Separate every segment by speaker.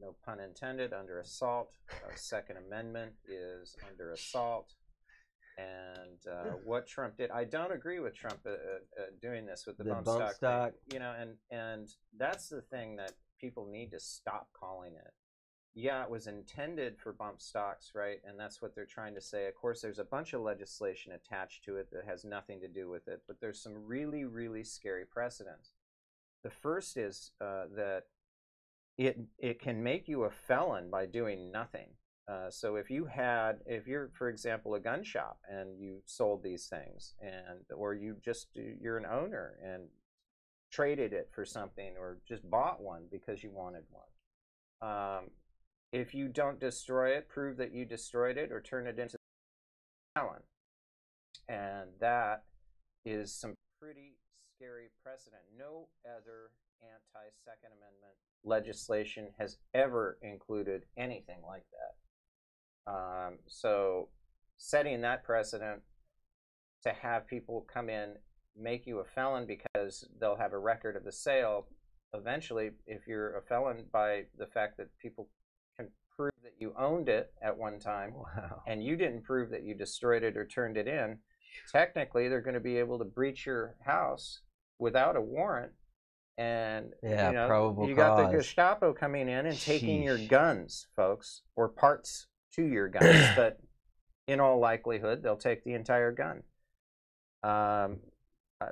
Speaker 1: no pun intended, under assault. Second Amendment is under assault. And what Trump did, I don't agree with Trump doing this with the bump stock. You know, and that's the thing that people need to stop calling it. Yeah, it was intended for bump stocks, right? And that's what they're trying to say. Of course, there's a bunch of legislation attached to it that has nothing to do with it, but there's some really, really scary precedents. The first is that it can make you a felon by doing nothing. So if you're, for example, a gun shop and you sold these things, or you're an owner and traded it for something, or just bought one because you wanted one. If you don't destroy it, prove that you destroyed it or turn it into a felon. And that is some pretty scary precedent. No other anti-Second Amendment legislation has ever included anything like that. So setting that precedent to have people come in, make you a felon because they'll have a record of the sale, eventually, if you're a felon by the fact that people can prove that you owned it at one time, wow, and you didn't prove that you destroyed it or turned it in, technically they're going to be able to breach your house without a warrant. And
Speaker 2: yeah,
Speaker 1: you know,
Speaker 2: probable
Speaker 1: you
Speaker 2: cause.
Speaker 1: got the Gestapo coming in and taking your guns, folks, or parts to your guns, but in all likelihood they'll take the entire gun.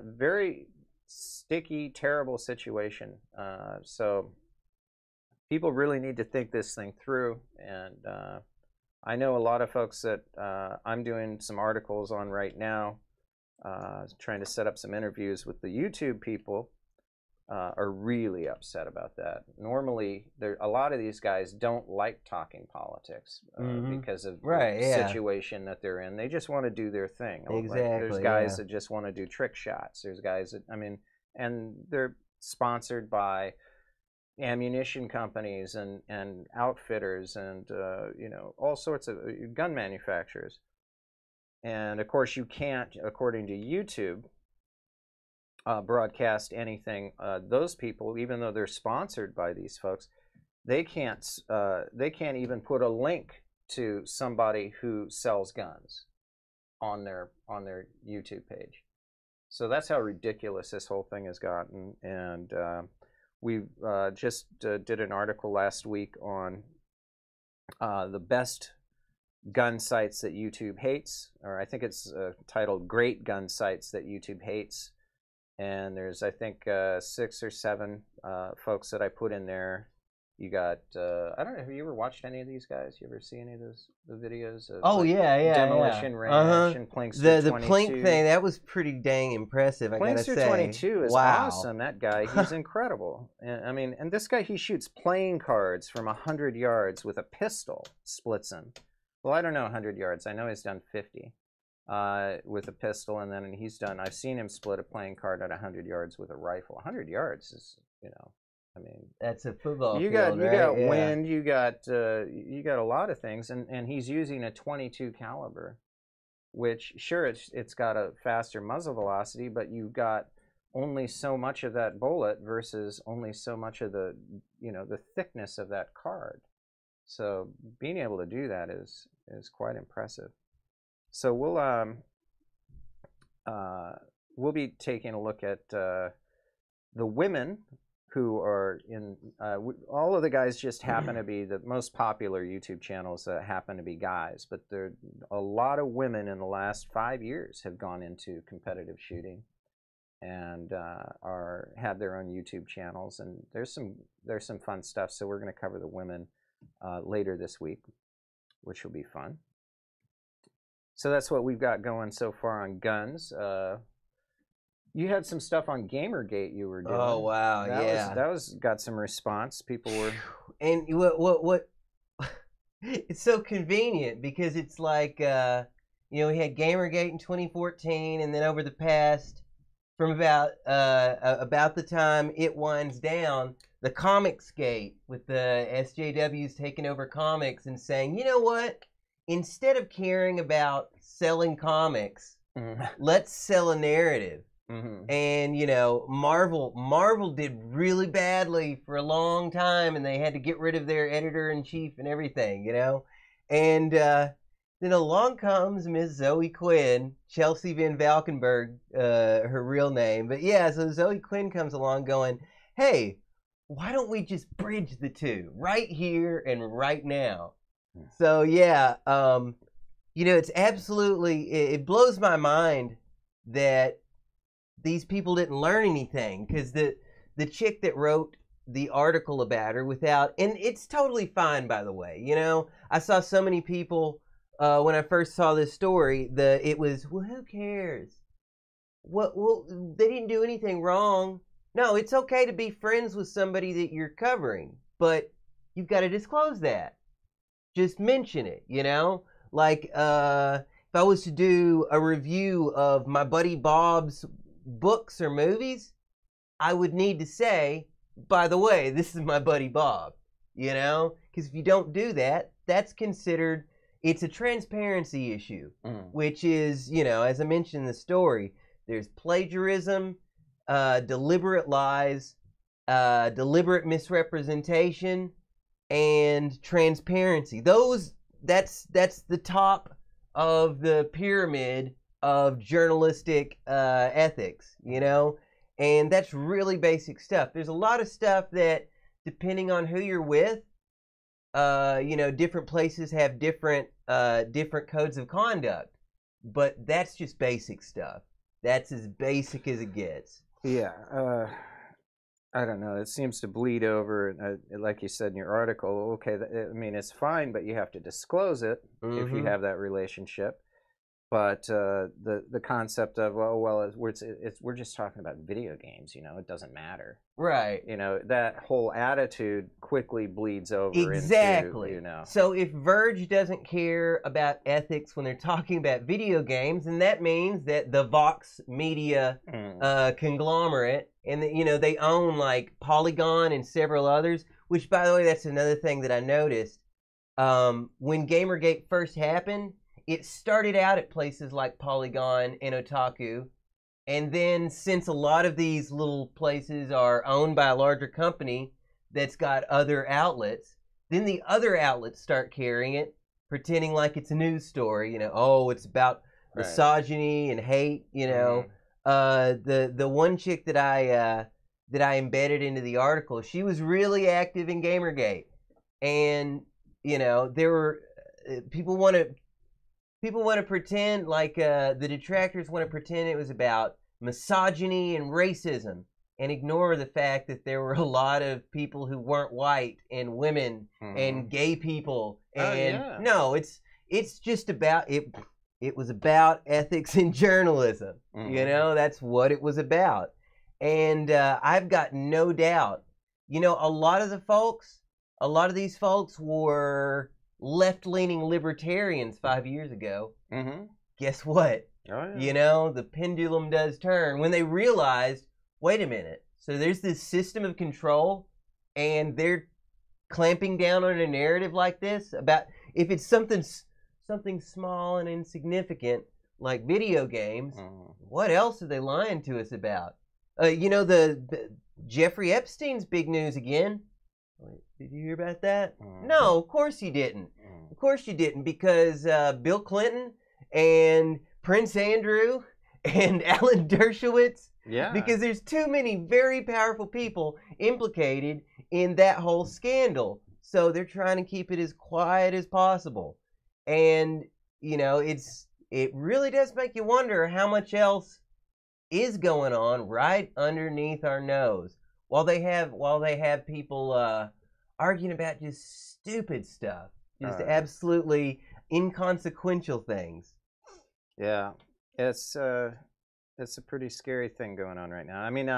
Speaker 1: Very sticky, terrible situation. So people really need to think this thing through. And I know a lot of folks that I'm doing some articles on right now, trying to set up some interviews with the YouTube people, are really upset about that. Normally, a lot of these guys don't like talking politics because of the situation that they're in. They just want to do their thing.
Speaker 2: Exactly.
Speaker 1: Like, there's guys that just want to do trick shots. There's guys that, I mean, and they're sponsored by ammunition companies and outfitters and you know, all sorts of gun manufacturers. And of course, you can't, according to YouTube, broadcast anything. Those people, even though they're sponsored by these folks, they can't even put a link to somebody who sells guns on their YouTube page. So that's how ridiculous this whole thing has gotten. And we just did an article last week on the best gun sites that YouTube hates, or I think it's titled "Great Gun Sites That YouTube Hates." And there's, I think, 6 or 7 folks that I put in there. You got, I don't know, have you ever watched any of these guys? You ever see any of the videos? Of,
Speaker 2: oh, like, yeah.
Speaker 1: Demolition Ranch and Plinkster 22.
Speaker 2: The Plink thing, that was pretty dang impressive, I gotta say.
Speaker 1: Plinkster 22 is
Speaker 2: wow.
Speaker 1: Awesome. That guy, he's incredible. And, I mean, and this guy, he shoots playing cards from 100 yards with a pistol, splits him. Well, I don't know 100 yards. I know he's done 50. With a pistol, and then he's done, I've seen him split a playing card at 100 yards with a rifle. 100 yards is, you know, I mean,
Speaker 2: that's a football
Speaker 1: you
Speaker 2: field,
Speaker 1: got wind, you got a lot of things, and he's using a 22 caliber, which sure it's got a faster muzzle velocity, but you got only so much of that bullet versus only so much of the, you know, the thickness of that card. So being able to do that is quite impressive. So we'll be taking a look at the women who are in. All of the guys just happen to be the most popular YouTube channels that happen to be guys, but there a lot of women in the last 5 years have gone into competitive shooting and have their own YouTube channels, and there's some fun stuff. So we're going to cover the women later this week, which will be fun. So that's what we've got going so far on guns. You had some stuff on Gamergate you were doing.
Speaker 2: Oh wow,
Speaker 1: that was got some response. People were,
Speaker 2: and what? It's so convenient because it's like you know, we had Gamergate in 2014, and then over the past, from about the time it winds down, the Comicsgate with the SJWs taking over comics and saying, you know what? Instead of caring about selling comics, let's sell a narrative. And you know, Marvel did really badly for a long time, and they had to get rid of their editor-in-chief and everything, you know. And then along comes Miss Zoe Quinn, Chelsea Van Valkenburg, her real name. But yeah, so Zoe Quinn comes along going, hey, why don't we just bridge the two right here and right now? So yeah, you know, it's absolutely, it blows my mind that these people didn't learn anything, because the chick that wrote the article about her, without, and it's totally fine, by the way, you know, I saw so many people when I first saw this story, it was, well, who cares? Well, they didn't do anything wrong. No, it's okay to be friends with somebody that you're covering, but you've got to disclose that. Just mention it, you know? Like, if I was to do a review of my buddy Bob's books or movies, I would need to say, by the way, this is my buddy Bob, you know? Because if you don't do that, that's considered, it's a transparency issue, which is, you know, as I mentioned in the story, there's plagiarism, deliberate lies, deliberate misrepresentation, and transparency. That's the top of the pyramid of journalistic ethics, you know? And that's really basic stuff. There's a lot of stuff that, depending on who you're with, you know, different places have different codes of conduct. But that's just basic stuff. That's as basic as it gets.
Speaker 1: Yeah. I don't know. It seems to bleed over, like you said in your article. Okay, I mean, it's fine, but you have to disclose it if you have that relationship. But the concept of we're just talking about video games, you know, it doesn't matter,
Speaker 2: right?
Speaker 1: You know, that whole attitude quickly bleeds over
Speaker 2: exactly.
Speaker 1: into, you know.
Speaker 2: So if Verge doesn't care about ethics when they're talking about video games, then that means that the Vox Media conglomerate, and you know, they own like Polygon and several others. Which, by the way, that's another thing that I noticed. When Gamergate first happened, it started out at places like Polygon and Otaku, and then since a lot of these little places are owned by a larger company that's got other outlets, then the other outlets start carrying it, pretending like it's a news story, you know, oh, it's about misogyny and hate, you know. The one chick that I embedded into the article, she was really active in Gamergate, and you know, there were people want to pretend like the detractors want to pretend it was about misogyny and racism, and ignore the fact that there were a lot of people who weren't white, and women and gay people, and no, it's just about it. It was about ethics in journalism. You know, that's what it was about. And I've got no doubt, you know, a lot of these folks were left-leaning libertarians 5 years ago. Guess what? You know, the pendulum does turn when they realized, wait a minute, so there's this system of control, and they're clamping down on a narrative like this about, if it's something small and insignificant like video games, what else are they lying to us about? You know, the Jeffrey Epstein's big news again. Did you hear about that? No, of course you didn't. Of course you didn't, because Bill Clinton and Prince Andrew and Alan Dershowitz, because there's too many very powerful people implicated in that whole scandal. So they're trying to keep it as quiet as possible. And, you know, it really does make you wonder how much else is going on right underneath our nose, while they have people arguing about just stupid stuff, just absolutely inconsequential things.
Speaker 1: Yeah, it's a pretty scary thing going on right now. I mean,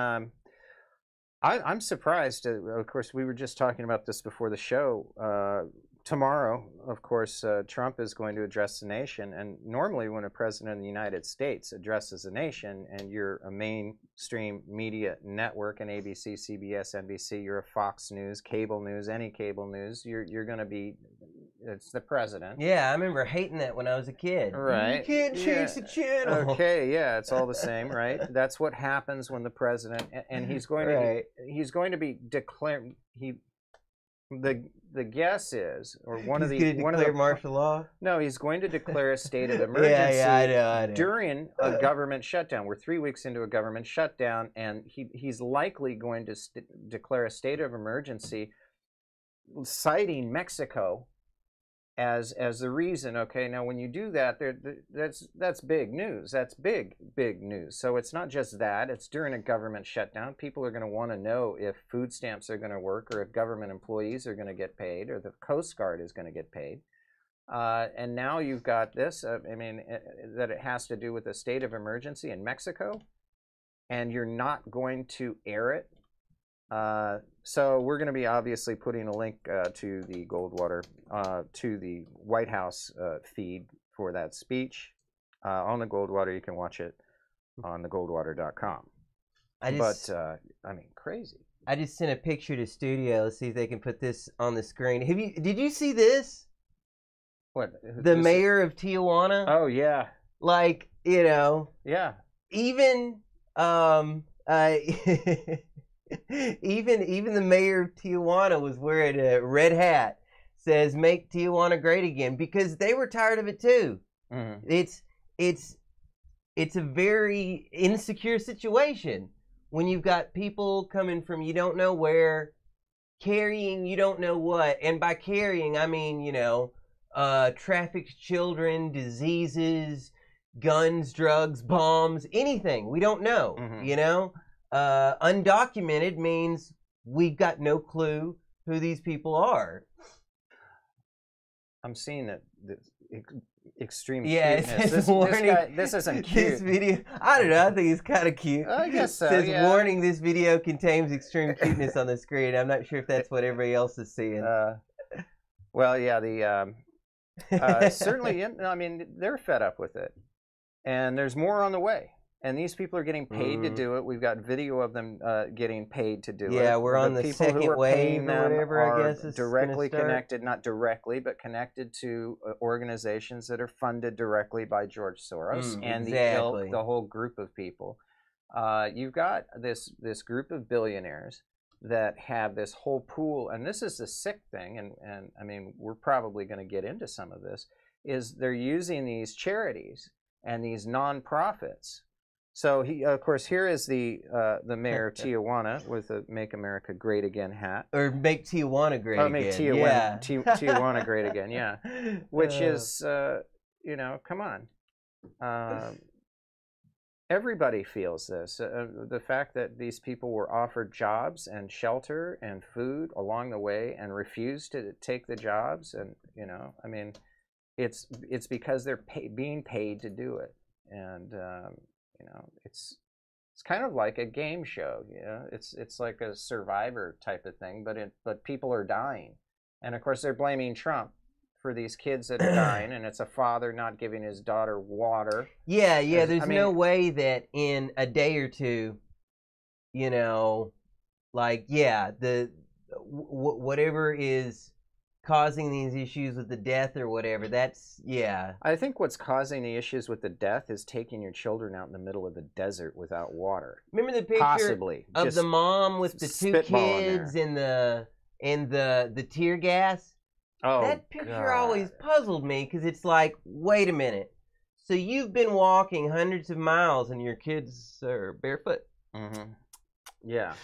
Speaker 1: I'm surprised. Of course, we were just talking about this before the show. tomorrow, of course, Trump is going to address the nation. And normally when a president of the United States addresses a nation and you're a mainstream media network, an ABC, CBS, NBC, you're a Fox News, cable news, any cable news, you're going to be, it's the president.
Speaker 2: Yeah, I remember hating that when I was a kid.
Speaker 1: Right.
Speaker 2: You can't change the channel.
Speaker 1: Okay, yeah, it's all the same, right? That's what happens when the president, and he's going to be declaring, the guess is, or one of the
Speaker 2: martial law.
Speaker 1: No, he's going to declare a state of emergency
Speaker 2: I know.
Speaker 1: During a government shutdown. We're 3 weeks into a government shutdown, and he's likely going to declare a state of emergency, citing Mexico as the reason. Okay, now when you do that, that's big news. That's big news. So it's not just that. It's during a government shutdown. People are going to want to know if food stamps are going to work, or if government employees are going to get paid, or the Coast Guard is going to get paid. And now you've got this. I mean, that it has to do with a state of emergency in Mexico, and you're not going to air it. So we're going to be obviously putting a link to the Goldwater, to the White House feed for that speech on the Goldwater. You can watch it on thegoldwater.com. I mean, crazy.
Speaker 2: I just sent a picture to studio. Let's see if they can put this on the screen. Did you see this?
Speaker 1: What?
Speaker 2: The mayor of Tijuana?
Speaker 1: Oh, yeah.
Speaker 2: Like, you know.
Speaker 1: Yeah.
Speaker 2: Even even the mayor of Tijuana was wearing a red hat. Says "Make Tijuana Great Again," because they were tired of it too. Mm-hmm. It's a very insecure situation when you've got people coming from you don't know where, carrying you don't know what, and by carrying I mean trafficked children, diseases, guns, drugs, bombs, anything we don't know. Mm-hmm. Undocumented means we've got no clue who these people are.
Speaker 1: I'm seeing that extreme
Speaker 2: cuteness.
Speaker 1: This isn't cute.
Speaker 2: This video, I don't know. I think it's kind of cute.
Speaker 1: I guess so.
Speaker 2: It says, warning, this video contains extreme cuteness on the screen. I'm not sure if that's what everybody else is seeing.
Speaker 1: Well, yeah, certainly, I mean, they're fed up with it. And there's more on the way. And these people are getting paid to do it. We've got video of them getting paid to do it.
Speaker 2: Yeah, we're on the second wave or whatever, I guess.
Speaker 1: Directly connected, not directly, but connected to organizations that are funded directly by George Soros and the whole group of people. You've got this group of billionaires that have this whole pool, and this is the sick thing, and I mean, we're probably going to get into some of this, is they're using these charities and these nonprofits. So of course, here is the mayor of Tijuana with a "Make America Great Again" hat,
Speaker 2: or "Make Tijuana Great Again."
Speaker 1: Make Tijuana Great Again, yeah. Which is, come on. Everybody feels this. The fact that these people were offered jobs and shelter and food along the way and refused to take the jobs, and I mean, it's because they're being paid to do it, and. It's kind of like a game show. It's like a Survivor type of thing, but people are dying, and of course they're blaming Trump for these kids that are dying, and it's a father not giving his daughter water.
Speaker 2: Yeah. There's no way that in a day or two, whatever is causing these issues with the death or whatever, I
Speaker 1: think what's causing the issues with the death is taking your children out in the middle of the desert without water.
Speaker 2: Remember the picture of the mom with the two kids and the tear gas?
Speaker 1: Oh,
Speaker 2: that picture always puzzled me, because it's like, wait a minute, so you've been walking hundreds of miles and your kids are barefoot?
Speaker 1: Mm-hmm. Yeah.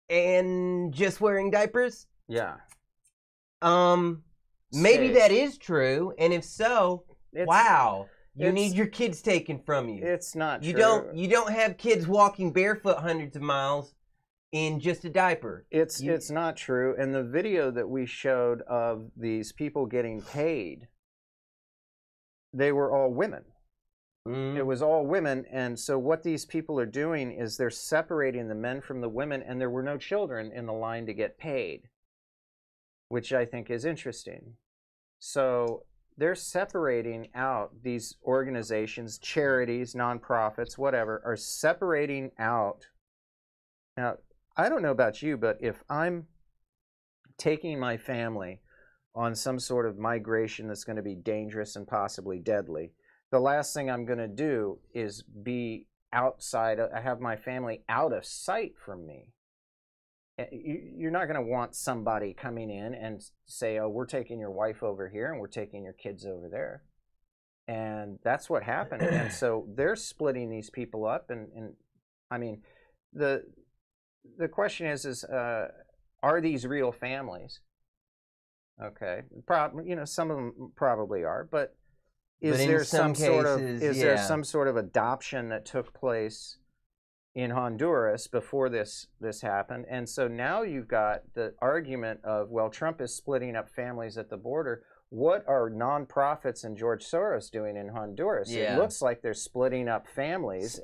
Speaker 2: And just wearing diapers?
Speaker 1: Yeah.
Speaker 2: Maybe that is true, and if so, wow, you need your kids taken from you.
Speaker 1: It's not true.
Speaker 2: You don't have kids walking barefoot hundreds of miles in just a diaper.
Speaker 1: It's not true. And the video that we showed of these people getting paid, they were all women. It was all women, and so what these people are doing is they're separating the men from the women, and there were no children in the line to get paid, which I think is interesting. So they're separating out these organizations, charities, nonprofits, whatever, are separating out. Now, I don't know about you, but if I'm taking my family on some sort of migration that's going to be dangerous and possibly deadly, the last thing I'm going to do is be outside. I have my family out of sight from me. You're not going to want somebody coming in and say, oh, we're taking your wife over here and we're taking your kids over there. And that's what happened. And so they're splitting these people up. And I mean, the question is are these real families? Okay. Some of them probably are, but is there some sort of adoption that took place in Honduras before this happened? And so now you've got the argument of, well, Trump is splitting up families at the border. What are nonprofits and George Soros doing in Honduras? Yeah. It looks like they're splitting up families.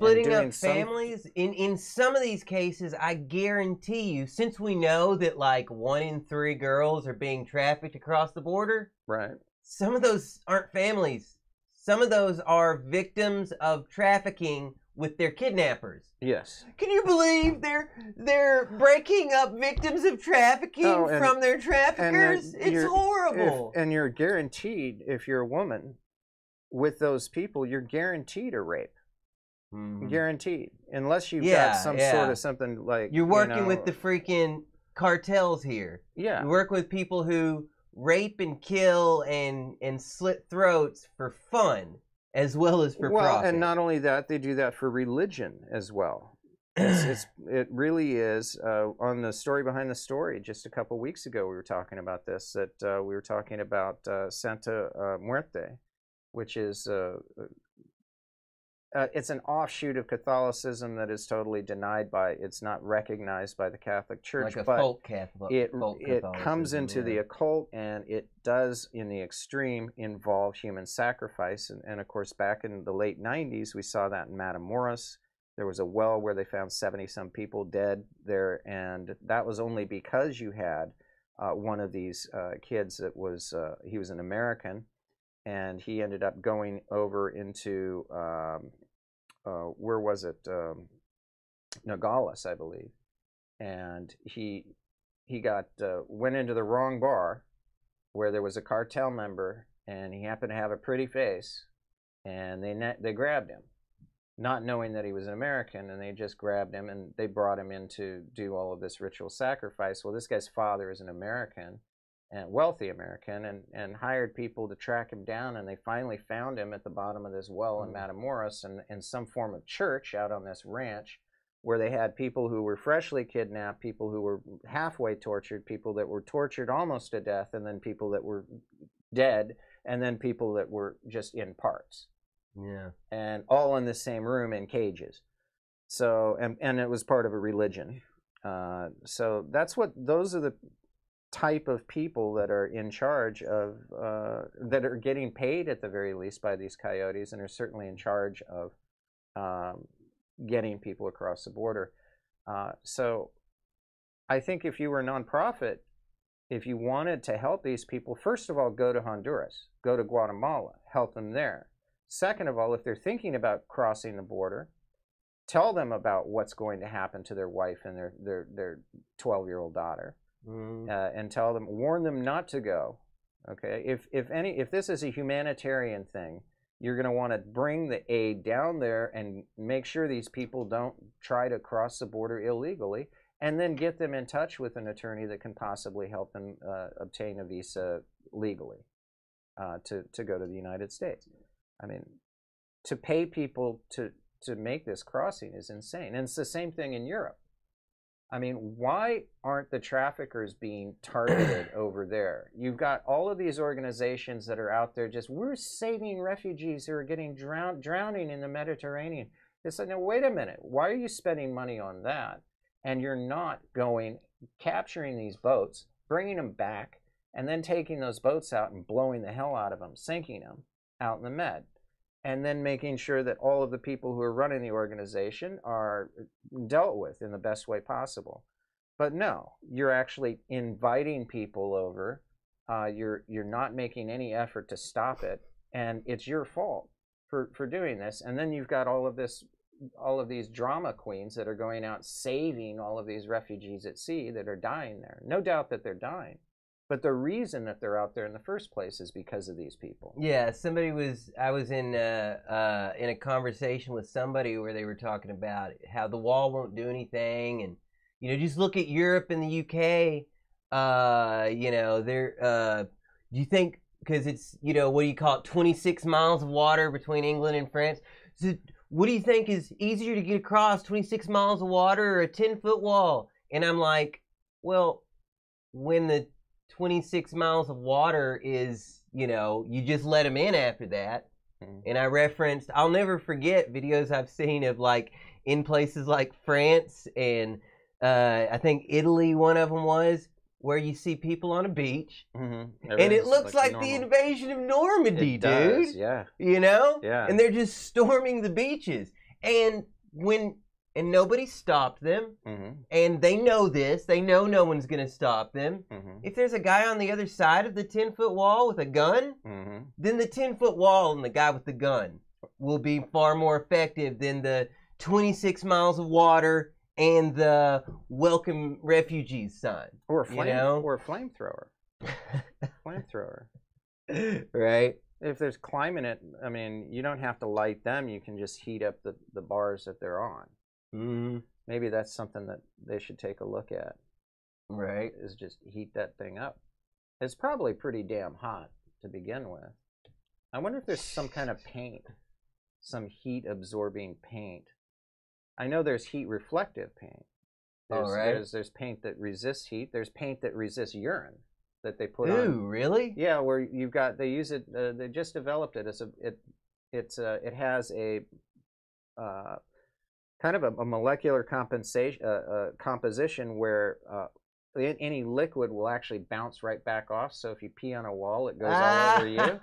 Speaker 2: In some of these cases, I guarantee you, since we know that like 1 in 3 girls are being trafficked across the border,
Speaker 1: right?
Speaker 2: Some of those aren't families. Some of those are victims of trafficking with their kidnappers.
Speaker 1: Yes.
Speaker 2: Can you believe they're breaking up victims of trafficking from their traffickers? It's horrible.
Speaker 1: And you're guaranteed, if you're a woman with those people, you're guaranteed a rape. Mm-hmm. Guaranteed. Unless you've got some sort of something like...
Speaker 2: You're working with the freaking cartels here.
Speaker 1: Yeah.
Speaker 2: You work with people who rape and kill and slit throats for fun, as well as for profit.
Speaker 1: And not only that, they do that for religion as well. It really is. On the story behind the story, just a couple weeks ago, we were talking about this. We were talking about Santa Muerte, which is it's an offshoot of Catholicism that is totally denied it's not recognized by the Catholic Church.
Speaker 2: Like a folk Catholic.
Speaker 1: It comes into the occult, and it does, in the extreme, involve human sacrifice. And of course, back in the late 90s, we saw that in Matamoros. There was a well where they found 70-some people dead there, and that was only because you had one of these kids that was, he was an American, and he ended up going over into, where was it? Nogales, I believe. And he went into the wrong bar where there was a cartel member, and he happened to have a pretty face, and they grabbed him, not knowing that he was an American, and they just grabbed him, and they brought him in to do all of this ritual sacrifice. Well, this guy's father is an American, and wealthy American, and hired people to track him down, and they finally found him at the bottom of this well in Matamoros, and in some form of church out on this ranch, where they had people who were freshly kidnapped, people who were halfway tortured, people that were tortured almost to death, and then people that were dead, and then people that were just in parts.
Speaker 2: Yeah.
Speaker 1: And all in the same room in cages. So, and it was part of a religion. So those are the type of people that are in charge of, that are getting paid at the very least by these coyotes, and are certainly in charge of getting people across the border. So I think if you were a nonprofit, if you wanted to help these people, first of all, go to Honduras, go to Guatemala, help them there. Second of all, if they're thinking about crossing the border, tell them about what's going to happen to their wife and their 12-year-old daughter. And warn them not to go. Okay, if this is a humanitarian thing, you're going to want to bring the aid down there and make sure these people don't try to cross the border illegally, and then get them in touch with an attorney that can possibly help them obtain a visa legally to go to the United States. I mean, to pay people to make this crossing is insane, and it's the same thing in Europe. I mean, why aren't the traffickers being targeted over there? You've got all of these organizations that are out there we're saving refugees who are getting drowning in the Mediterranean. It's like, no, wait a minute. Why are you spending money on that? And you're not capturing these boats, bringing them back, and then taking those boats out and blowing the hell out of them, sinking them out in the Med. And then making sure that all of the people who are running the organization are dealt with in the best way possible. But no, you're actually inviting people over you're not making any effort to stop it, and it's your fault for doing this. And then you've got all of these drama queens that are going out saving all of these refugees at sea that are dying there. No doubt that they're dying, but the reason that they're out there in the first place is because of these people.
Speaker 2: Yeah, I was in a conversation with somebody where they were talking about how the wall won't do anything, and just look at Europe and the UK. Do you think, because it's, what do you call it, 26 miles of water between England and France? So what do you think is easier to get across, 26 miles of water or a 10-foot wall? And I'm like, well, when the 26 miles of water is, you just let them in after that. And I referenced, I'll never forget videos I've seen of, like, in places like France and I think Italy, one of them was, where you see people on a beach, and it looks like the invasion of Normandy,
Speaker 1: it does,
Speaker 2: dude.
Speaker 1: Yeah.
Speaker 2: Yeah. And they're just storming the beaches, and nobody stopped them, and they know this. They know no one's gonna stop them. If there's a guy on the other side of the 10-foot wall with a gun, then the 10-foot wall and the guy with the gun will be far more effective than the 26 miles of water and the welcome refugees sign.
Speaker 1: Or a flamethrower. Flamethrower.
Speaker 2: Right.
Speaker 1: If there's climbing it, I mean, you don't have to light them. You can just heat up the bars that they're on. Maybe that's something that they should take a look at.
Speaker 2: Right.
Speaker 1: Is just heat that thing up. It's probably pretty damn hot to begin with. I wonder if there's some kind of paint, some heat absorbing paint. I know there's heat reflective paint. There's paint that resists heat. There's paint that resists urine that they put on.
Speaker 2: Ooh, really?
Speaker 1: Yeah, where they use it. They just developed it as it has a kind of a molecular composition where any liquid will actually bounce right back off. So if you pee on a wall, it goes all over you.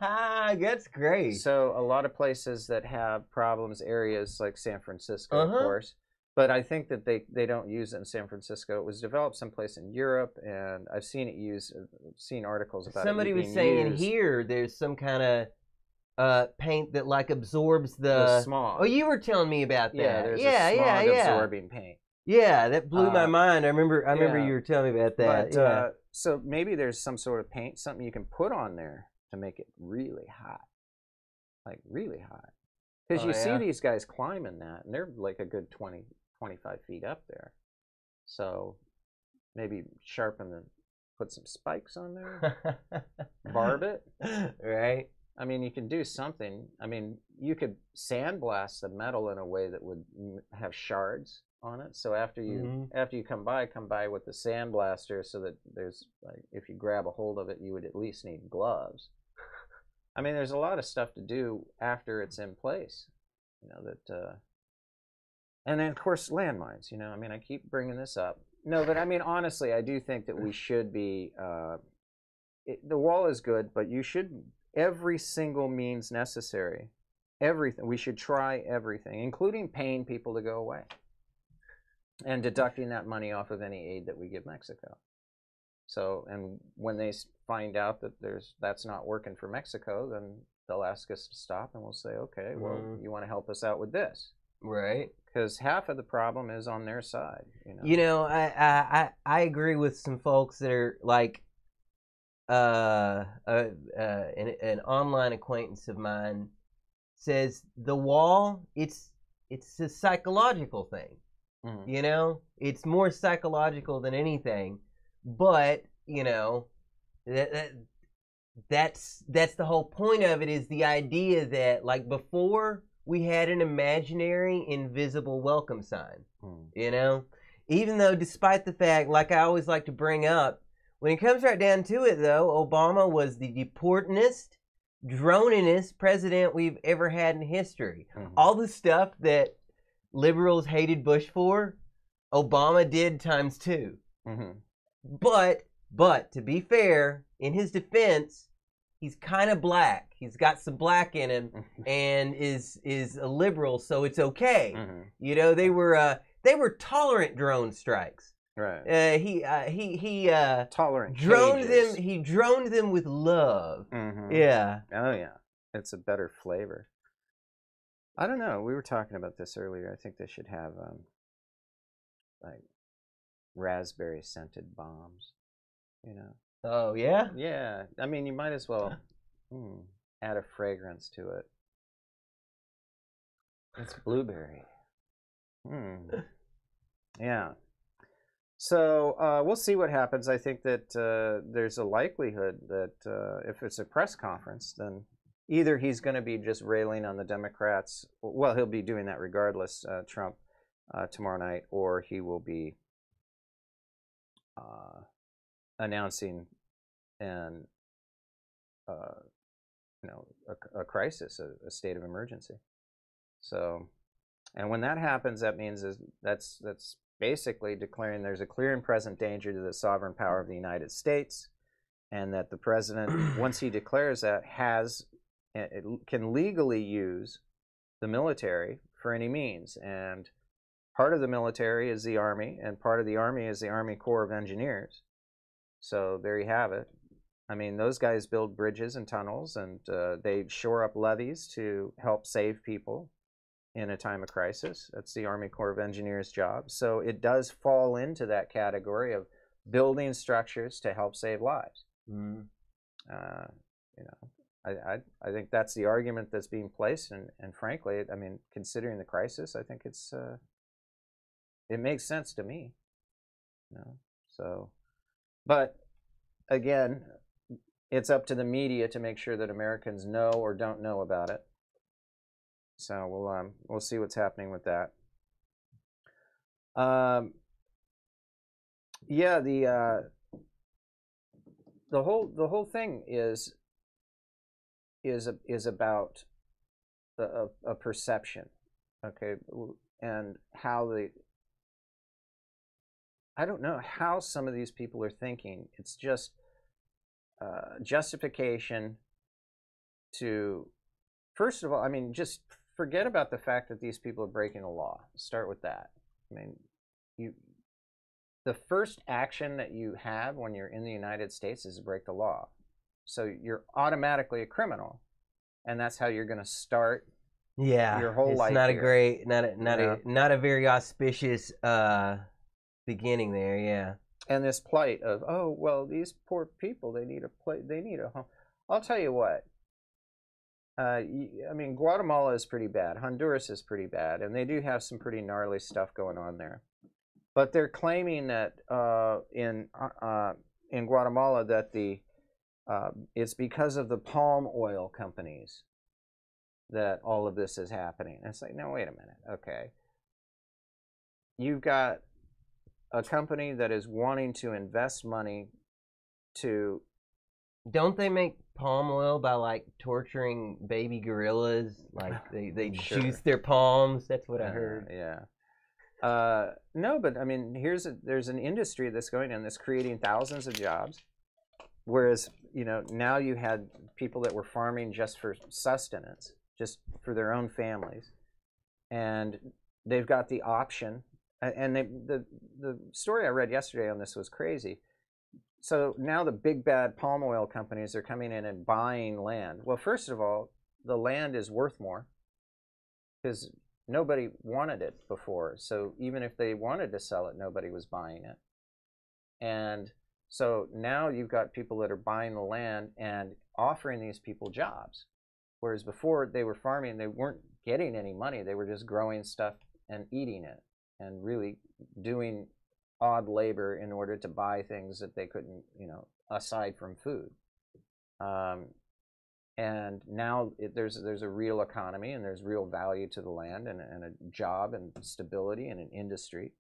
Speaker 2: That's great.
Speaker 1: So a lot of places that have problems, areas like San Francisco, of course, but I think that they don't use it in San Francisco. It was developed someplace in Europe, and I've seen it used. Seen articles about
Speaker 2: Somebody
Speaker 1: it.
Speaker 2: Somebody was saying
Speaker 1: used.
Speaker 2: Here there's some kind of paint that like absorbs the
Speaker 1: smog.
Speaker 2: Oh, you were telling me about that.
Speaker 1: Yeah, there's a smog absorbing paint.
Speaker 2: Yeah, that blew my mind. I remember you were telling me about that.
Speaker 1: But, so maybe there's some sort of paint, something you can put on there to make it really hot, like really hot. Because you see these guys climbing that, and they're like a good 20, 25 feet up there. So maybe put some spikes on there, barb it.
Speaker 2: Right.
Speaker 1: I mean, you can do something. I mean, you could sandblast the metal in a way that would have shards on it. So after you come by with the sandblaster, so that there's, like, if you grab a hold of it, you would at least need gloves. I mean, there's a lot of stuff to do after it's in place, and then of course landmines. I mean, I keep bringing this up. No, but I mean, honestly, I do think that we should be. The wall is good, but you should every single means necessary. Everything. We should try everything, including paying people to go away and deducting that money off of any aid that we give Mexico. So, and when they find out that that's not working for Mexico, then they'll ask us to stop, and we'll say, okay, well, you want to help us out with this,
Speaker 2: right?
Speaker 1: Because half of the problem is on their side.
Speaker 2: I agree with some folks that are like, an online acquaintance of mine says the wall, it's a psychological thing. It's more psychological than anything. But that's the whole point of it, is the idea that, like, before we had an imaginary invisible welcome sign. Even though, despite the fact, like I always like to bring up, when it comes right down to it, though, Obama was the deportinest, droninest president we've ever had in history. All the stuff that liberals hated Bush for, Obama did times 2. But to be fair, in his defense, he's kind of black. He's got some black in him, and is a liberal, so it's okay. They were tolerant drone strikes.
Speaker 1: Right.
Speaker 2: He
Speaker 1: Tolerant
Speaker 2: droned
Speaker 1: cages.
Speaker 2: them. He droned
Speaker 1: cages.
Speaker 2: them. He droned them with love.
Speaker 1: Mm-hmm.
Speaker 2: Yeah.
Speaker 1: Oh yeah, it's a better flavor. I don't know. We were talking about this earlier. I think they should have like raspberry scented bombs. You know.
Speaker 2: Oh yeah.
Speaker 1: Yeah. I mean, you might as well add a fragrance to it. It's blueberry. Yeah. So we'll see what happens. I think that there's a likelihood that if it's a press conference, then either he's going to be just railing on the Democrats. Well, he'll be doing that regardless, Trump, tomorrow night, or he will be announcing an a crisis, a state of emergency. So, and when that happens, that means that's basically declaring there's a clear and present danger to the sovereign power of the United States, and that the president, once he declares that, can legally use the military for any means. And part of the military is the Army, and part of the Army is the Army Corps of Engineers. So there you have it. I mean, those guys build bridges and tunnels, and they shore up levees to help save people in a time of crisis. That's the Army Corps of Engineers' job. So it does fall into that category of building structures to help save lives. I think that's the argument that's being placed, and frankly, I mean, considering the crisis, I think it makes sense to me. So, but again, it's up to the media to make sure that Americans know or don't know about it. So we'll see what's happening with that. Yeah, the whole thing is about a perception, okay, and how I don't know how some of these people are thinking. It's just justification to, first of all, I mean, just forget about the fact that these people are breaking the law. Start with that. I mean, the first action that you have when you're in the United States is to break the law. So you're automatically a criminal, and that's how you're going to start your whole life.
Speaker 2: It's not
Speaker 1: here.
Speaker 2: A great, not a very auspicious beginning there. Yeah.
Speaker 1: And this plight of, oh well, these poor people, they need a home. I'll tell you what. I mean, Guatemala is pretty bad. Honduras is pretty bad, and they do have some pretty gnarly stuff going on there. But they're claiming that in Guatemala that it's because of the palm oil companies that all of this is happening. And it's like, no, wait a minute. Okay, you've got a company that is wanting to invest money to.
Speaker 2: Don't they make palm oil by like torturing baby gorillas? Like they
Speaker 1: Sure.
Speaker 2: juice their palms. That's what I heard.
Speaker 1: Yeah. No, but I mean, there's an industry that's going in that's creating thousands of jobs, whereas now you had people that were farming just for sustenance, just for their own families, and they've got the option. And the story I read yesterday on this was crazy. So now the big bad palm oil companies are coming in and buying land. Well, first of all, the land is worth more because nobody wanted it before. So even if they wanted to sell it, nobody was buying it. And so now you've got people that are buying the land and offering these people jobs. Whereas before they were farming, they weren't getting any money. They were just growing stuff and eating it and really doing odd labor in order to buy things that they couldn't, aside from food. And now there's a real economy and there's real value to the land and a job and stability and an industry.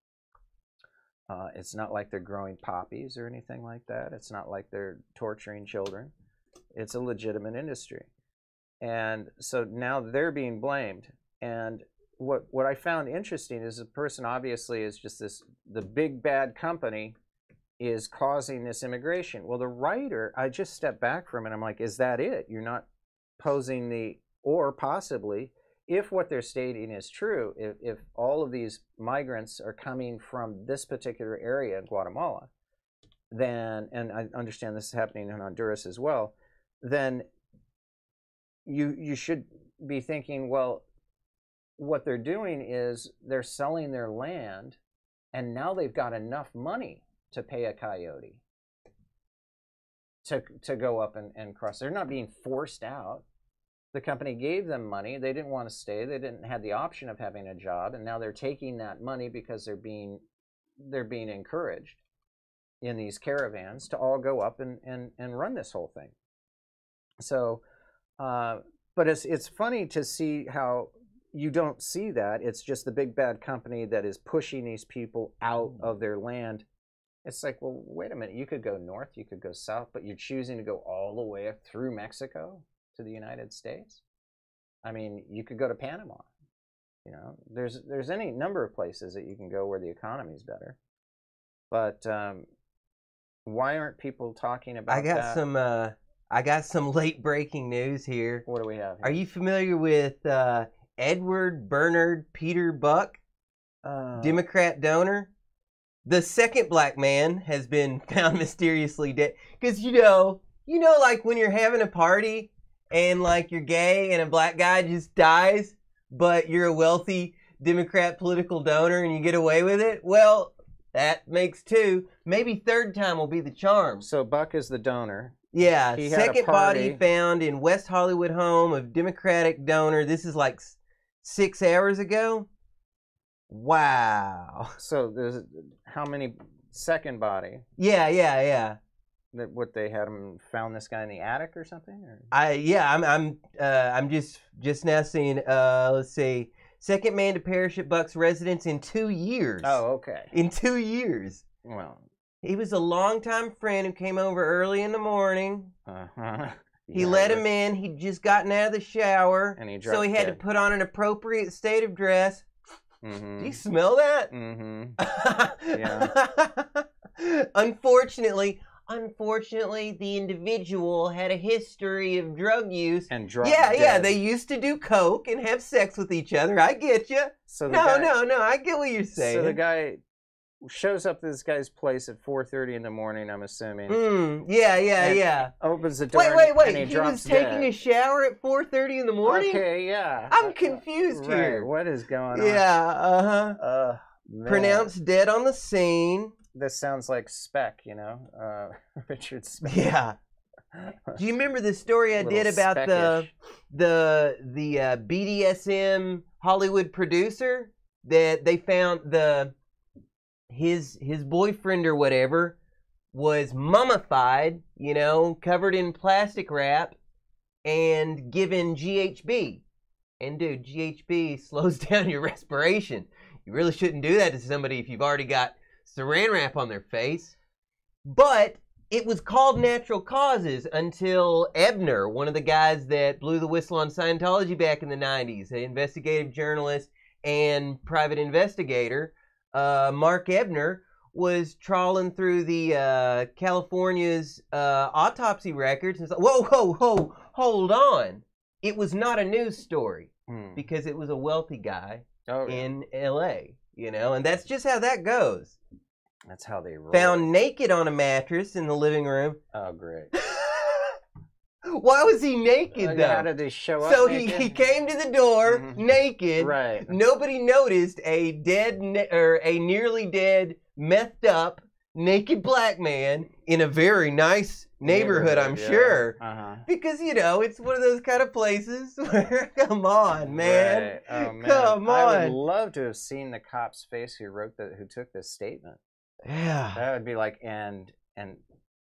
Speaker 1: It's not like they're growing poppies or anything like that. It's not like they're torturing children. It's a legitimate industry. And so now they're being blamed. And what I found interesting is the person obviously is just the big bad company is causing this immigration. Well, the writer, I just stepped back from it. I'm like, is that it? You're not posing or possibly, if what they're stating is true, if all of these migrants are coming from this particular area in Guatemala, then, and I understand this is happening in Honduras as well, then you should be thinking, well, what they're doing is they're selling their land, and now they've got enough money to pay a coyote to go up and cross. They're not being forced out. The company gave them money. They didn't want to stay. They didn't have the option of having a job, and now they're taking that money because they're being encouraged in these caravans to all go up and run this whole thing. So, but it's funny to see how you don't see that. It's just the big bad company that is pushing these people out of their land. It's like, well, wait a minute. You could go north, you could go south, but you're choosing to go all the way through Mexico to the United States. I mean, you could go to Panama. You know, there's any number of places that you can go where the economy's better. But why aren't people talking about that?
Speaker 2: I got some late breaking news here.
Speaker 1: What do we have here?
Speaker 2: Are you familiar with Edward Bernard Peter Buck, Democrat donor? The second black man has been found mysteriously dead. Because you know, like when you're having a party and like you're gay and a black guy just dies, but you're a wealthy Democrat political donor and you get away with it. Well, that makes two. Maybe third time will be the charm.
Speaker 1: So Buck is the donor.
Speaker 2: Yeah, second body found in West Hollywood home of Democratic donor. This is like 6 hours ago. Wow.
Speaker 1: So there's how many second body?
Speaker 2: Yeah.
Speaker 1: That what they had him found this guy in the attic or something? Or?
Speaker 2: I'm just now seeing. Let's see, second man to perish at Buck's residence in 2 years.
Speaker 1: Oh, okay.
Speaker 2: In 2 years.
Speaker 1: Well,
Speaker 2: he was a longtime friend who came over early in the morning. He
Speaker 1: yeah,
Speaker 2: let him in. He'd just gotten out of the shower,
Speaker 1: and
Speaker 2: so he had to put on an appropriate state of dress.
Speaker 1: Mm-hmm.
Speaker 2: Do you smell that?
Speaker 1: Mm-hmm. Yeah.
Speaker 2: Unfortunately, the individual had a history of drug use.
Speaker 1: And drug
Speaker 2: Yeah, they used to do coke and have sex with each other. I get you.
Speaker 1: So
Speaker 2: no, I get what you're saying.
Speaker 1: So the guy shows up to this guy's place at 4:30 in the morning, I'm assuming.
Speaker 2: Yeah.
Speaker 1: Opens the door.
Speaker 2: Wait.
Speaker 1: And
Speaker 2: he was taking a shower at 4:30 in the morning?
Speaker 1: Okay, yeah.
Speaker 2: I'm confused here.
Speaker 1: Right. What is going on?
Speaker 2: Yeah, pronounced dead on the scene.
Speaker 1: This sounds like Speck, Richard Speck.
Speaker 2: Yeah. Do you remember the story I did about the BDSM Hollywood producer that they found his boyfriend or whatever was mummified, covered in plastic wrap and given GHB. And dude, GHB slows down your respiration. You really shouldn't do that to somebody if you've already got saran wrap on their face. But it was called natural causes until Ebner, one of the guys that blew the whistle on Scientology back in the 90s, an investigative journalist and private investigator, Mark Ebner, was trawling through the California's autopsy records and said, whoa, hold on. It was not a news story because it was a wealthy guy in L.A., and that's just how that goes.
Speaker 1: That's how they roll.
Speaker 2: Found naked on a mattress in the living room.
Speaker 1: Oh, great.
Speaker 2: Why was he naked, though?
Speaker 1: How did they show up
Speaker 2: So
Speaker 1: naked?
Speaker 2: he came to the door naked.
Speaker 1: Right.
Speaker 2: Nobody noticed a nearly dead, methed up, naked black man in a very nice neighborhood, I'm sure. Because, it's one of those kind of places where, come on, man.
Speaker 1: Right. Oh, man.
Speaker 2: Come on.
Speaker 1: I would love to have seen the cop's face who took this statement.
Speaker 2: Yeah.
Speaker 1: That would be like, and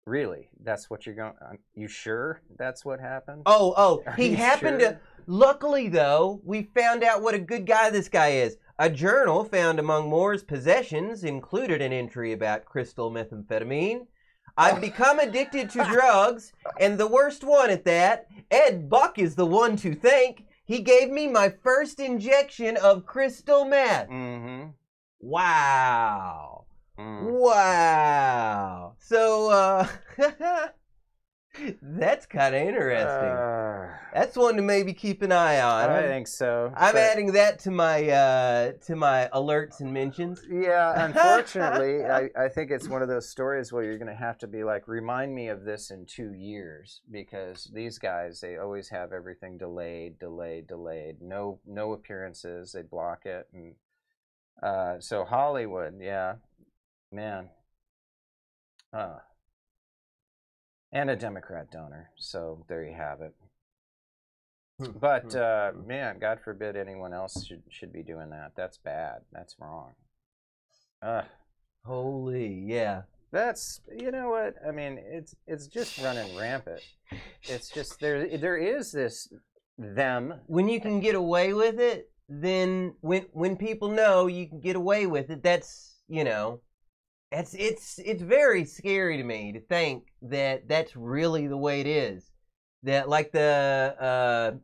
Speaker 1: really, that's what you're going, you sure that's what happened?
Speaker 2: Oh, he happened to, luckily though, we found out what a good guy this guy is. A journal found among Moore's possessions included an entry about crystal methamphetamine. I've become addicted to drugs, and the worst one at that, Ed Buck is the one to thank. He gave me my first injection of crystal meth.
Speaker 1: Mm-hmm.
Speaker 2: Wow. Wow. So, That's kind of interesting. That's one to maybe keep an eye on.
Speaker 1: I think so.
Speaker 2: I'm adding that to my alerts and mentions.
Speaker 1: Yeah, unfortunately, I think it's one of those stories where you're going to have to be like, remind me of this in 2 years, because these guys, they always have everything delayed. No appearances. They block it, and so Hollywood, yeah, man. And a Democrat donor. So there you have it. But man, God forbid anyone else should be doing that. That's bad. That's wrong.
Speaker 2: Holy, yeah.
Speaker 1: That's, you know what? I mean, it's just running rampant. It's just there is this them.
Speaker 2: When you can get away with it, then when people know you can get away with it, that's, you know, it's very scary to me to think that that's really the way it is. That, like, the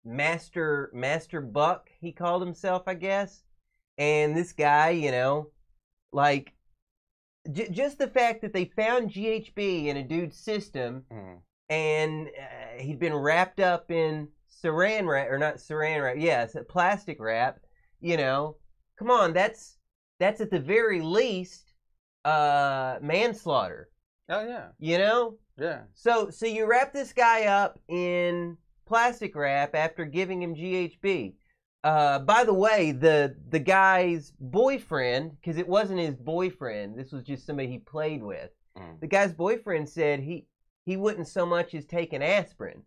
Speaker 2: Master Buck, he called himself, I guess, and this guy, you know, like, just the fact that they found GHB in a dude's system, and he'd been wrapped up in saran wrap, or not saran wrap, yeah, it's a plastic wrap. You know, come on, that's at the very least manslaughter.
Speaker 1: Oh yeah.
Speaker 2: You know?
Speaker 1: Yeah.
Speaker 2: So you wrap this guy up in plastic wrap after giving him GHB. By the way, the guy's boyfriend, because it wasn't his boyfriend, this was just somebody he played with. The guy's boyfriend said he wouldn't so much as take an aspirin.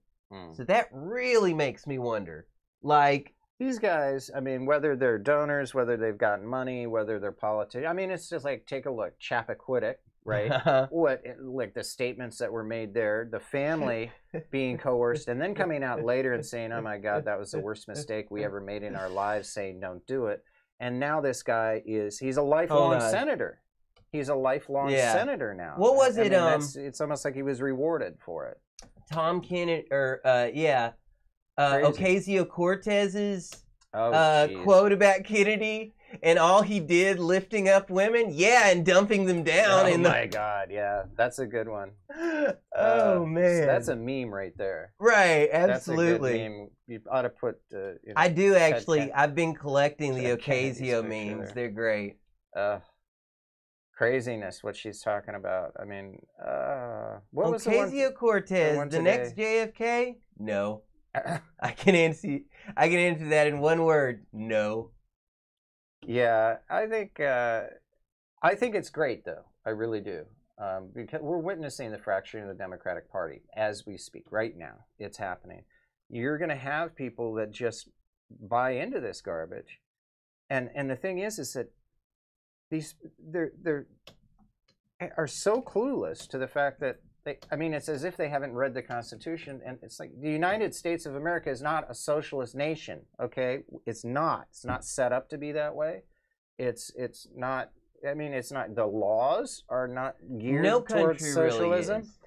Speaker 2: So that really makes me wonder. Like,
Speaker 1: these guys, I mean, whether they're donors, whether they've gotten money, whether they're politicians, I mean, it's just like, take a look, Chappaquiddick, right? Like the statements that were made there, the family being coerced, and then coming out later and saying, oh my God, that was the worst mistake we ever made in our lives, saying don't do it. And now this guy he's a lifelong senator. He's a lifelong senator now.
Speaker 2: What was it?
Speaker 1: It's almost like he was rewarded for it.
Speaker 2: Tom Kennedy, or Ocasio-Cortez's quote about Kennedy, and all he did lifting up women, and dumping them down.
Speaker 1: Oh my God, yeah, that's a good one.
Speaker 2: Oh man,
Speaker 1: that's a meme right there.
Speaker 2: Right, absolutely.
Speaker 1: That's a good meme. You ought to put.
Speaker 2: I do actually. I've been collecting the Ocasio memes. They're great.
Speaker 1: Craziness, what she's talking about. I mean, what was
Speaker 2: Ocasio-Cortez, the next JFK? No. I can answer that in one word. No.
Speaker 1: Yeah, I think it's great, though. I really do, because we're witnessing the fracturing of the Democratic Party as we speak. Right now, it's happening. You're going to have people that just buy into this garbage, and the thing is that they are so clueless to the fact that it's as if they haven't read the Constitution, and it's like the United States of America is not a socialist nation, okay? It's not. It's not set up to be that way. It's not. I mean, it's not. The laws are not geared towards socialism.
Speaker 2: Really is.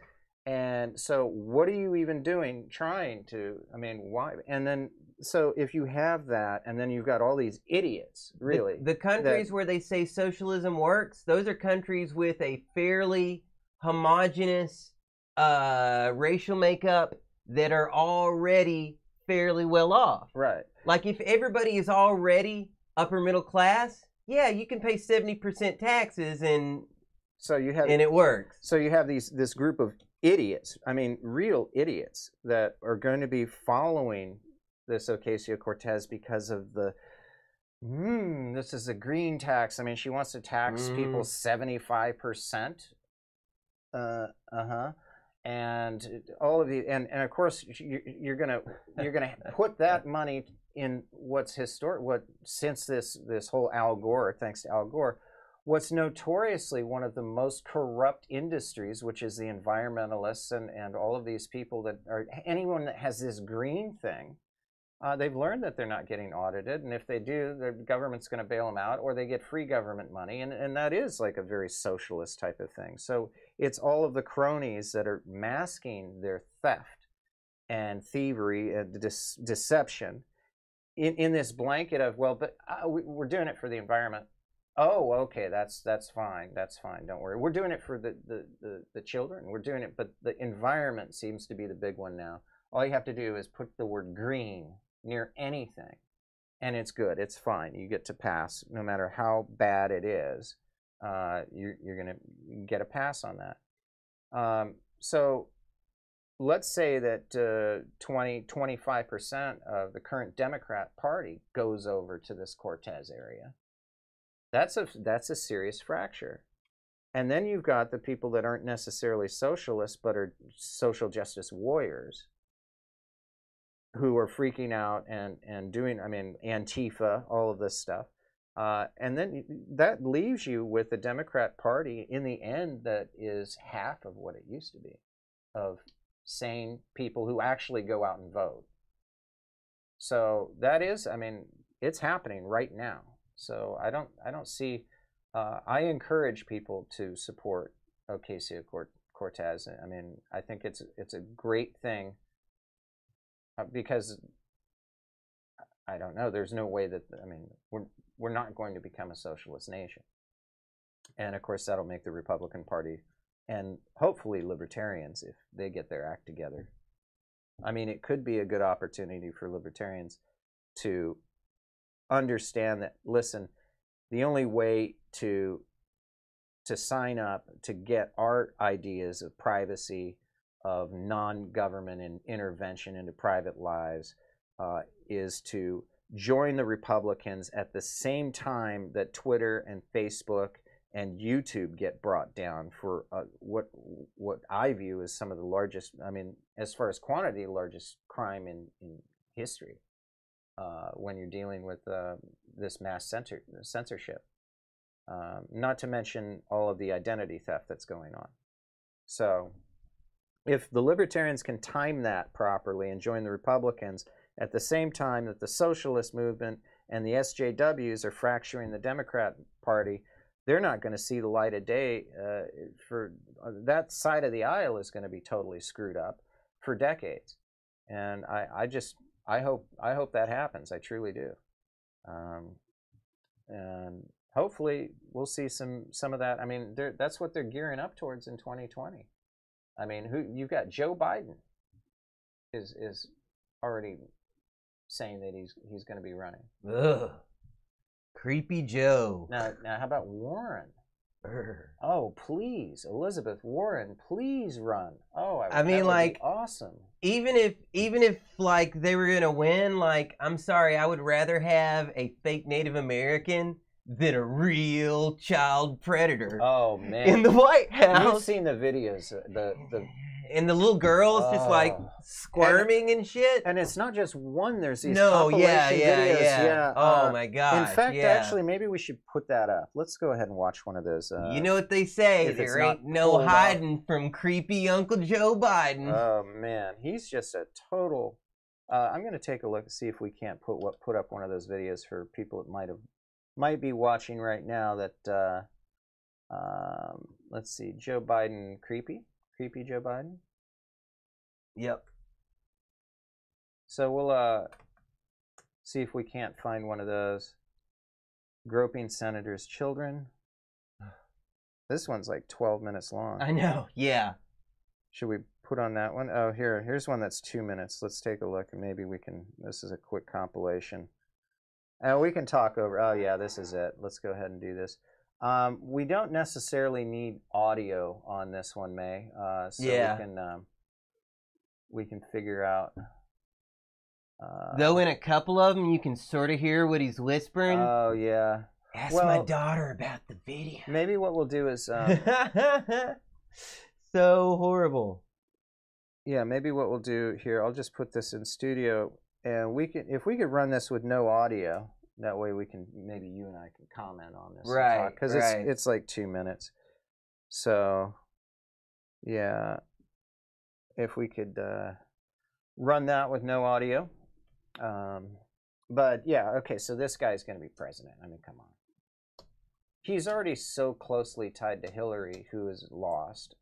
Speaker 1: And so, what are you even doing? Trying to? I mean, why? And then, so if you have that, and then you've got all these idiots, really.
Speaker 2: The countries where they say socialism works, those are countries with a fairly homogenous racial makeup that are already fairly well off.
Speaker 1: Right.
Speaker 2: Like, if everybody is already upper middle class, yeah, you can pay 70% taxes and it works.
Speaker 1: So you have this group of idiots, I mean real idiots, that are going to be following this Ocasio-Cortez because of this is a green tax. I mean, she wants to tax people 75%. And all of the and of course you're gonna put that money in what's historic. Since this whole Al Gore, thanks to Al Gore, what's notoriously one of the most corrupt industries, which is the environmentalists and all of these people that are anyone that has this green thing. They've learned that they're not getting audited, and if they do, the government's going to bail them out, or they get free government money, and that is like a very socialist type of thing. So it's all of the cronies that are masking their theft and thievery and deception in this blanket of, well, but we're doing it for the environment. Oh, okay, that's fine. That's fine. Don't worry. We're doing it for the children. We're doing it, but the environment seems to be the big one now. All you have to do is put the word green near anything, and it's good. It's fine. You get to pass, no matter how bad it is. You're gonna get a pass on that. So let's say that 25% of the current Democrat Party goes over to this Cortez area. That's a serious fracture. And then you've got the people that aren't necessarily socialists but are social justice warriors who are freaking out and doing, I mean, Antifa, all of this stuff. And then that leaves you with the Democrat Party in the end that is half of what it used to be, of sane people who actually go out and vote. So that is, I mean, it's happening right now. So I don't see, I encourage people to support Ocasio-Cortez. I mean, I think it's a great thing because I don't know, there's no way that, I mean, we're not going to become a socialist nation. And of course that'll make the Republican Party and hopefully libertarians, if they get their act together. I mean, it could be a good opportunity for libertarians to understand that, listen, the only way to sign up to get our ideas of privacy, of non-government intervention into private lives, is to join the Republicans at the same time that Twitter and Facebook and YouTube get brought down for what I view as some of the largest, I mean, as far as quantity, largest crime in history. When you're dealing with this mass censorship. Not to mention all of the identity theft that's going on. So if the libertarians can time that properly and join the Republicans at the same time that the socialist movement and the SJWs are fracturing the Democrat Party, they're not going to see the light of day. For that side of the aisle is going to be totally screwed up for decades. And I hope that happens. I truly do. And hopefully we'll see some of that. I mean, that's what they're gearing up towards in 2020. I mean, you've got Joe Biden is already saying that he's going to be running.
Speaker 2: Ugh. Creepy Joe.
Speaker 1: Now how about Warren? Oh, please, Elizabeth Warren, please run. Oh,
Speaker 2: I mean, like,
Speaker 1: awesome.
Speaker 2: Even if like they were gonna win, like, I'm sorry, I would rather have a fake Native American than a real child predator.
Speaker 1: Oh man,
Speaker 2: in the White House.
Speaker 1: You've seen the videos,
Speaker 2: and the little girls just like squirming and shit.
Speaker 1: And it's not just one. There's these compilation videos.
Speaker 2: Yeah. Oh my god.
Speaker 1: In fact, actually, maybe we should put that up. Let's go ahead and watch one of those.
Speaker 2: You know what they say? There ain't no hiding from creepy Uncle Joe Biden.
Speaker 1: Oh man, he's just a total. I'm going to take a look and see if we can't put up one of those videos for people that might be watching right now. That let's see, Joe Biden, creepy Joe Biden.
Speaker 2: Yep.
Speaker 1: So we'll see if we can't find one of those. Groping senators' children. This one's like 12 minutes long.
Speaker 2: I know. Yeah.
Speaker 1: Should we put on that one? Oh, here's one that's 2 minutes. Let's take a look and maybe we can. This is a quick compilation. We can talk over. Oh yeah, this is it. Let's go ahead and do this. We don't necessarily need audio on this one, May. So yeah. We can figure out.
Speaker 2: Though in a couple of them, you can sort of hear what he's whispering.
Speaker 1: Oh yeah.
Speaker 2: Ask my daughter about the video.
Speaker 1: Maybe what we'll do is.
Speaker 2: So horrible.
Speaker 1: Yeah, maybe what we'll do here. I'll just put this in studio, and if we could run this with no audio. That way we can, maybe you and I can comment on this.
Speaker 2: Right,
Speaker 1: because it's like 2 minutes. So, yeah, if we could run that with no audio. But, yeah, okay, so this guy's going to be president. I mean, come on. He's already so closely tied to Hillary, who is lost.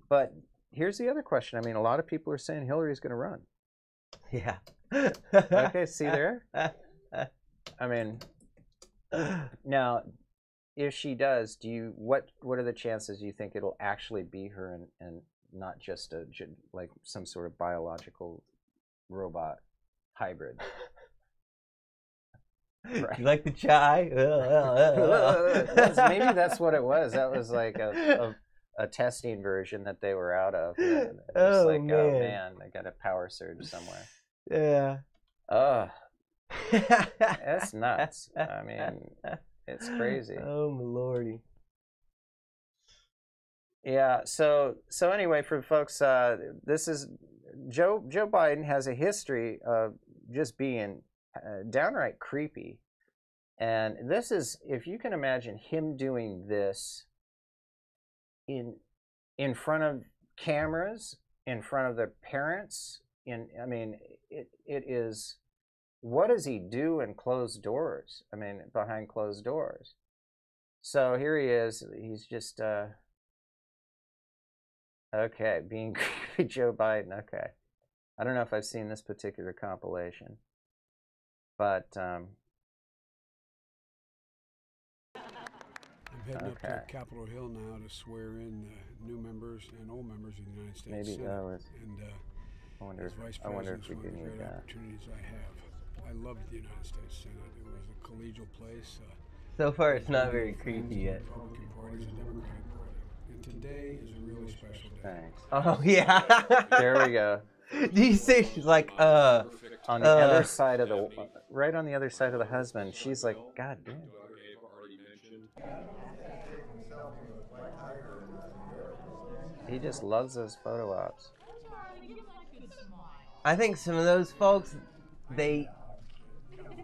Speaker 1: But here's the other question. I mean, a lot of people are saying Hillary's going to run.
Speaker 2: Yeah.
Speaker 1: Okay, see there? I mean, now, if she does, what are the chances you think it'll actually be her and not just like some sort of biological robot hybrid?
Speaker 2: Right. You like the chai?
Speaker 1: Maybe that's what it was. That was like a testing version that they were out of. And
Speaker 2: oh,
Speaker 1: like,
Speaker 2: man.
Speaker 1: Oh man, I got a power surge somewhere.
Speaker 2: Yeah.
Speaker 1: That's nuts. I mean, it's crazy.
Speaker 2: Oh my lordy.
Speaker 1: Yeah. So anyway, for folks, this is Joe Biden has a history of just being downright creepy, and this is, if you can imagine him doing this in front of cameras, in front of their parents. I mean, it is. What does he do in closed doors? I mean, behind closed doors. So here he is. He's just okay, being creepy Joe Biden. Okay, I don't know if I've seen this particular compilation, but
Speaker 3: I'm heading up to Capitol Hill now to swear in new members and old members of the United States
Speaker 1: maybe
Speaker 3: Senate.
Speaker 1: that was.
Speaker 3: And
Speaker 1: I wonder if we do need that.
Speaker 3: Opportunities I have. I loved the United States Senate. It was a collegial place.
Speaker 2: So far, it's not very creepy yet.
Speaker 3: Republican Party and Democratic Party. And today is a really special day.
Speaker 1: Thanks.
Speaker 2: Oh yeah.
Speaker 1: There we go.
Speaker 2: Do you see? She's like,
Speaker 1: on the other side of the, right on the other side of the husband. She's like, God damn. He just loves those photo ops.
Speaker 2: I think some of those folks, they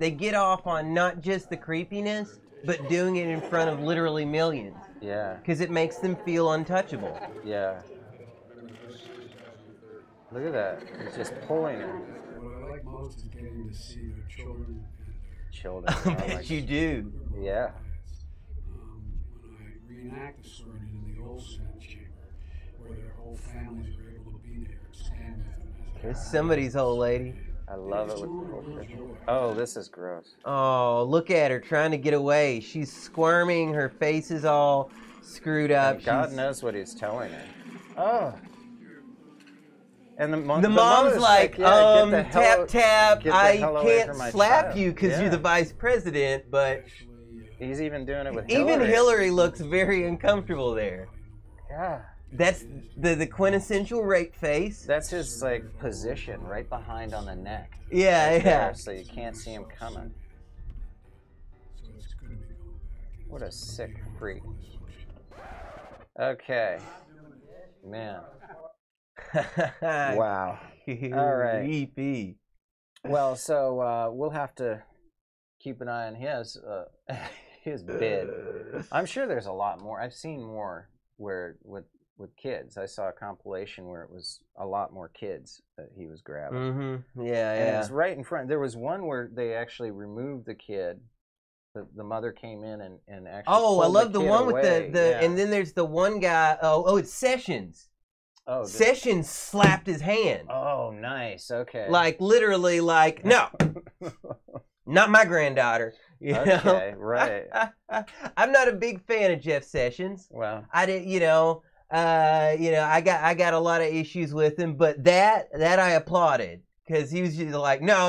Speaker 2: get off on not just the creepiness, but doing it in front of literally millions.
Speaker 1: Yeah.
Speaker 2: Because it makes them feel untouchable.
Speaker 1: Yeah. Look at that. He's just pulling it.
Speaker 3: What I like most is getting to see their children and their
Speaker 1: Children.
Speaker 2: I bet you do.
Speaker 1: Yeah.
Speaker 3: When I reenact the swearing in the old Senate chamber, where their whole families are able to be there and stand with them.
Speaker 2: There's somebody's old lady.
Speaker 1: I love it with the whole picture. Oh, this is gross.
Speaker 2: Oh, look at her trying to get away. She's squirming. Her face is all screwed up.
Speaker 1: And God knows what he's telling her. Oh. And the
Speaker 2: mom's
Speaker 1: like, yeah,
Speaker 2: tap. I can't slap
Speaker 1: child.
Speaker 2: you because you're the vice president, but
Speaker 1: he's even doing it with
Speaker 2: even
Speaker 1: Hillary.
Speaker 2: Hillary looks very uncomfortable there.
Speaker 1: Yeah.
Speaker 2: That's the quintessential rape face.
Speaker 1: That's his like position, right behind on the neck.
Speaker 2: Yeah,
Speaker 1: right
Speaker 2: yeah.
Speaker 1: There, so you can't see him coming. What a sick freak. Okay. Man. Wow. All right.
Speaker 2: Creepy.
Speaker 1: Well, so we'll have to keep an eye on his bid. I'm sure there's a lot more. I've seen more where with kids. I saw a compilation where it was a lot more kids that he was grabbing.
Speaker 2: Mm-hmm. Yeah,
Speaker 1: and
Speaker 2: yeah.
Speaker 1: it's right in front. There was one where they actually removed the kid. The mother came in and actually.
Speaker 2: Oh, I love the one
Speaker 1: away.
Speaker 2: with the and then there's the one guy. Oh, it's Sessions.
Speaker 1: Oh,
Speaker 2: Sessions slapped his hand.
Speaker 1: Oh, nice. Okay.
Speaker 2: Like literally, like no, not my granddaughter. You
Speaker 1: okay,
Speaker 2: know?
Speaker 1: right.
Speaker 2: I'm not a big fan of Jeff Sessions.
Speaker 1: Well,
Speaker 2: I did, I got a lot of issues with him, but that I applauded because he was just like, no.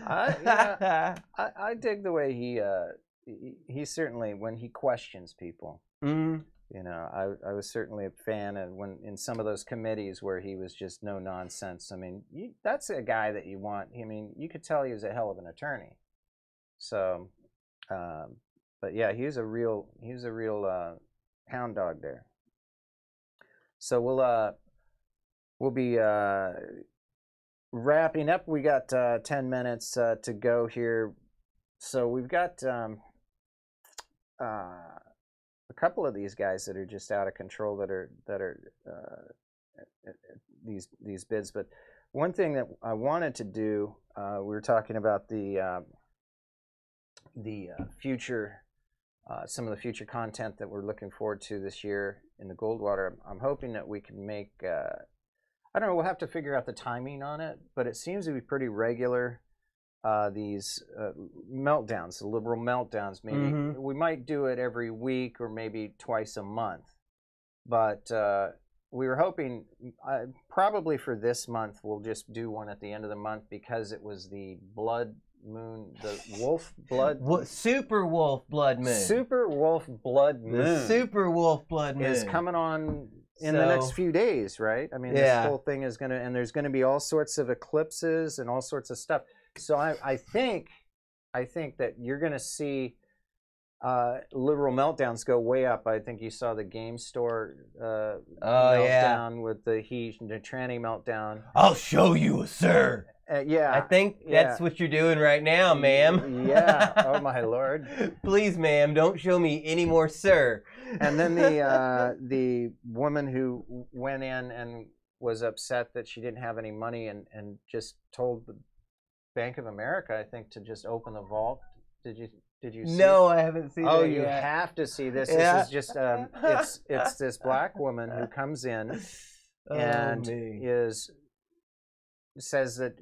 Speaker 1: I dig the way he certainly, when he questions people.
Speaker 2: Mm.
Speaker 1: You know, I was certainly a fan of when in some of those committees where he was just no nonsense. I mean, that's a guy that you want. I mean, you could tell he was a hell of an attorney. So, but yeah, he was a real hound dog there. So we'll be wrapping up. We got 10 minutes to go here. So we've got a couple of these guys that are just out of control that are these bids. But one thing that I wanted to do, we were talking about the future, some of the future content that we're looking forward to this year in the Goldwater. I'm hoping that we can make, I don't know, we'll have to figure out the timing on it, but it seems to be pretty regular. these meltdowns, the liberal meltdowns. Maybe we might do it every week or maybe twice a month. But we were hoping probably for this month we'll just do one at the end of the month because it was the blood moon, the wolf blood,
Speaker 2: super wolf blood moon.
Speaker 1: Super wolf blood moon.
Speaker 2: The super wolf blood moon
Speaker 1: is coming on in the next few days, right? I mean, this whole thing is gonna, and there's gonna be all sorts of eclipses and all sorts of stuff. So I think that you're gonna see liberal meltdowns go way up. I think you saw the game store meltdown with the tranny meltdown.
Speaker 2: I'll show you, sir.
Speaker 1: Yeah,
Speaker 2: I think that's what you're doing right now, ma'am.
Speaker 1: Yeah. Oh my lord.
Speaker 2: Please, ma'am, don't show me any more, sir.
Speaker 1: And then the woman who went in and was upset that she didn't have any money and just told the Bank of America, I think, to just open the vault. Did you see
Speaker 2: No, I haven't seen
Speaker 1: Oh,
Speaker 2: that
Speaker 1: you
Speaker 2: yet.
Speaker 1: have to see this.
Speaker 2: Yeah.
Speaker 1: This is just it's this black woman who comes in and says that,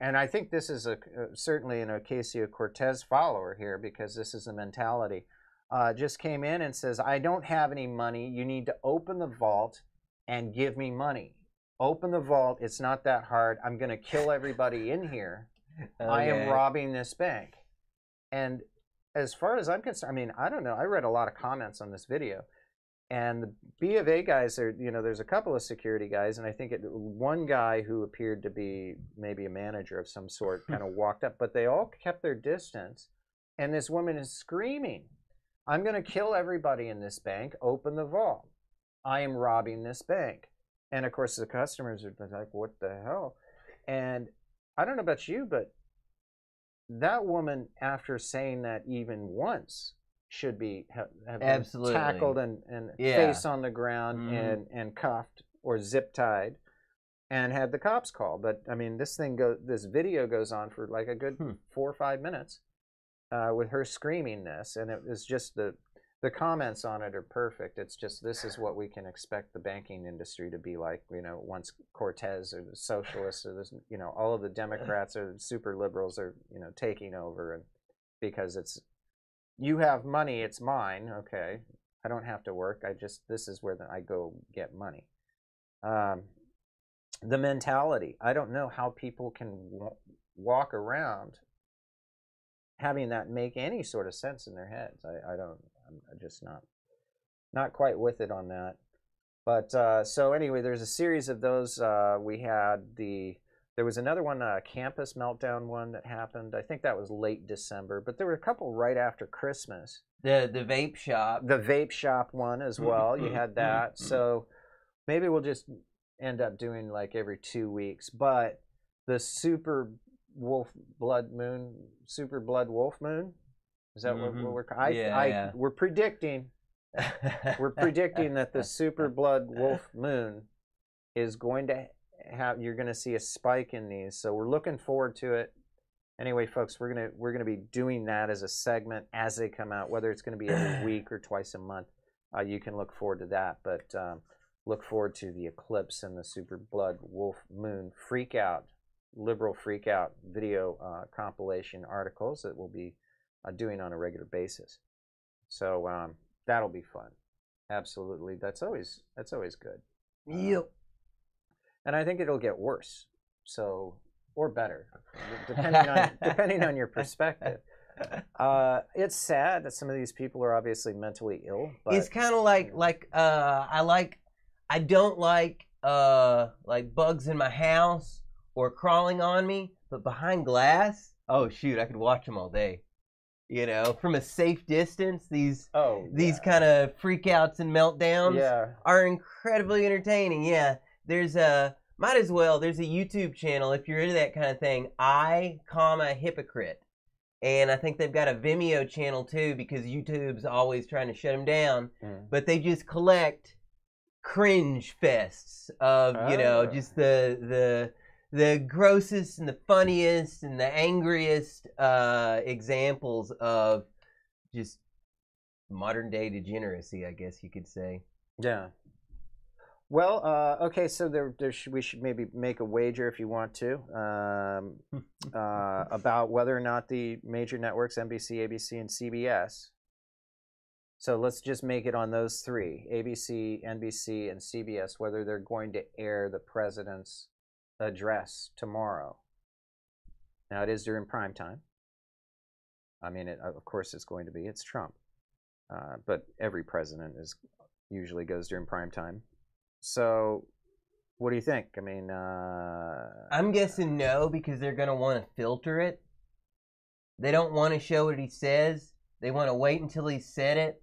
Speaker 1: and I think this is certainly an Ocasio-Cortez follower here, because this is the mentality. Just came in and says, I don't have any money. You need to open the vault and give me money. Open the vault. It's not that hard. I'm going to kill everybody in here. Okay. I am robbing this bank. And as far as I'm concerned, I mean, I don't know. I read a lot of comments on this video. And the B of A guys are, there's a couple of security guys, and I think one guy who appeared to be maybe a manager of some sort kind of walked up, but they all kept their distance. And this woman is screaming, I'm going to kill everybody in this bank. Open the vault. I am robbing this bank. And of course, the customers are like, what the hell? And I don't know about you, but that woman, after saying that even once, should be have been tackled and face on the ground and cuffed or zip tied and had the cops called. But I mean, this video goes on for like a good 4 or 5 minutes with her screaming this, and it was just the comments on it are perfect. It's just, this is what we can expect the banking industry to be like, once Cortez or the socialists or this, all of the Democrats or the super liberals are, taking over, and because it's, you have money, it's mine. Okay, I don't have to work. This is where I go get money. The mentality. I don't know how people can walk around having that make any sort of sense in their heads. I'm just not quite with it on that. But so anyway, there's a series of those. There was another one, a campus meltdown one that happened. I think that was late December, but there were a couple right after Christmas.
Speaker 2: The vape shop.
Speaker 1: The vape shop one as well. You had that. So maybe we'll just end up doing like every 2 weeks. But the super wolf blood moon, super blood wolf moon, is that what we're? We're predicting. We're predicting that the super blood wolf moon is going to have. You're going to see a spike in these, so we're looking forward to it. Anyway, folks, we're gonna be doing that as a segment as they come out, whether it's going to be every week or twice a month. You can look forward to that, but look forward to the eclipse and the super blood wolf moon freak out, liberal freak out video compilation articles that we'll be doing on a regular basis. So that'll be fun. Absolutely, that's always good.
Speaker 2: Yep.
Speaker 1: And I think it'll get worse, so, or better, depending on your perspective. It's sad that some of these people are obviously mentally ill. But
Speaker 2: it's kind of like I don't like bugs in my house or crawling on me, but behind glass, oh shoot, I could watch them all day. From a safe distance, these kind of freakouts and meltdowns are incredibly entertaining. Yeah, there's a YouTube channel if you're into that kind of thing. Hypocrite, and I think they've got a Vimeo channel too, because YouTube's always trying to shut them down. But they just collect cringe fests of just the grossest and the funniest and the angriest examples of just modern day degeneracy, I guess you could say.
Speaker 1: Yeah. Well, okay, so we should maybe make a wager if you want to about whether or not the major networks, NBC, ABC, and CBS. So let's just make it on those three, ABC, NBC, and CBS, whether they're going to air the president's address tomorrow. Now, it is during prime time. I mean, of course it's going to be. It's Trump. But every president usually goes during prime time. So what do you think? I mean...
Speaker 2: I'm guessing no, because they're going to want to filter it. They don't want to show what he says. They want to wait until he said it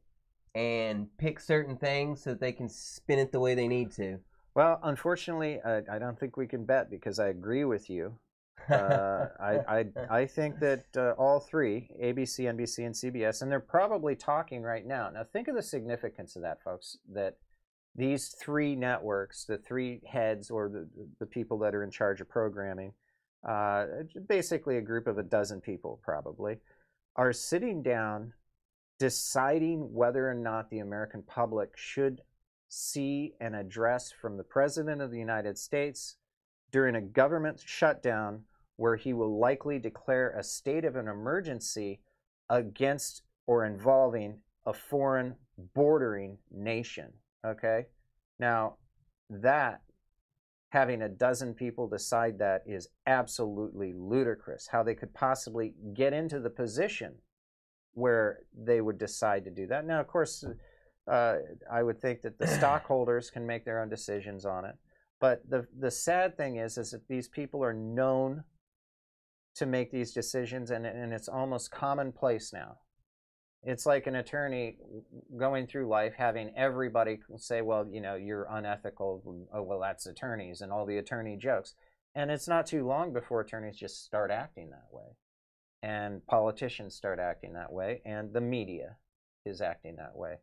Speaker 2: and pick certain things so that they can spin it the way they need to.
Speaker 1: Well, unfortunately, I don't think we can bet, because I agree with you. I think that all three, ABC, NBC, and CBS, and they're probably talking right now. Now, think of the significance of that, folks, that these three networks, the three heads, or the people that are in charge of programming, basically a group of a dozen people probably, are sitting down deciding whether or not the American public should see an address from the President of the United States during a government shutdown where he will likely declare a state of an emergency against or involving a foreign bordering nation. Okay? Now, having a dozen people decide that is absolutely ludicrous. How they could possibly get into the position where they would decide to do that. Now, of course, I would think that the stockholders can make their own decisions on it. But the sad thing is that these people are known to make these decisions, and it's almost commonplace now. It's like an attorney going through life having everybody say, well, you know, you're unethical. Oh, well, that's attorneys, and all the attorney jokes. And it's not too long before attorneys just start acting that way. And politicians start acting that way, and the media is acting that way.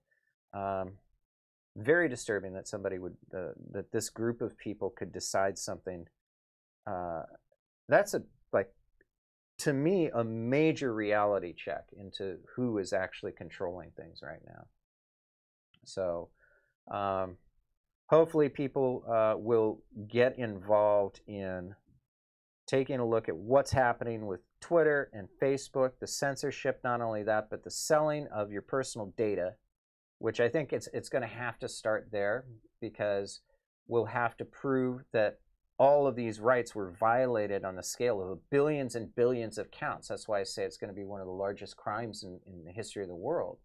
Speaker 1: Very disturbing that somebody would, that this group of people could decide something. That's to me, a major reality check into who is actually controlling things right now. So hopefully people will get involved in taking a look at what's happening with Twitter and Facebook, the censorship, not only that, but the selling of your personal data, which I think it's going to have to start there, because we'll have to prove that all of these rights were violated on the scale of billions and billions of counts. That's why I say it's going to be one of the largest crimes in the history of the world,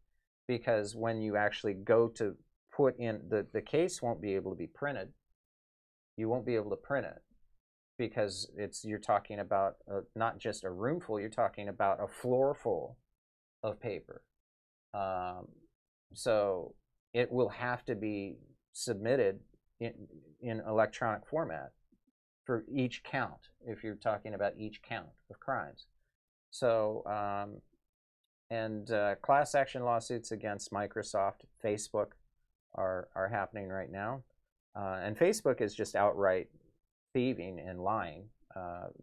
Speaker 1: because when you actually go to put in, the case won't be able to be printed. You won't be able to print it, because you're talking about not just a room full, you're talking about a floor full of paper. So it will have to be submitted in electronic format for each count, if you're talking about each count of crimes. So, class action lawsuits against Microsoft, Facebook are happening right now. And Facebook is just outright thieving and lying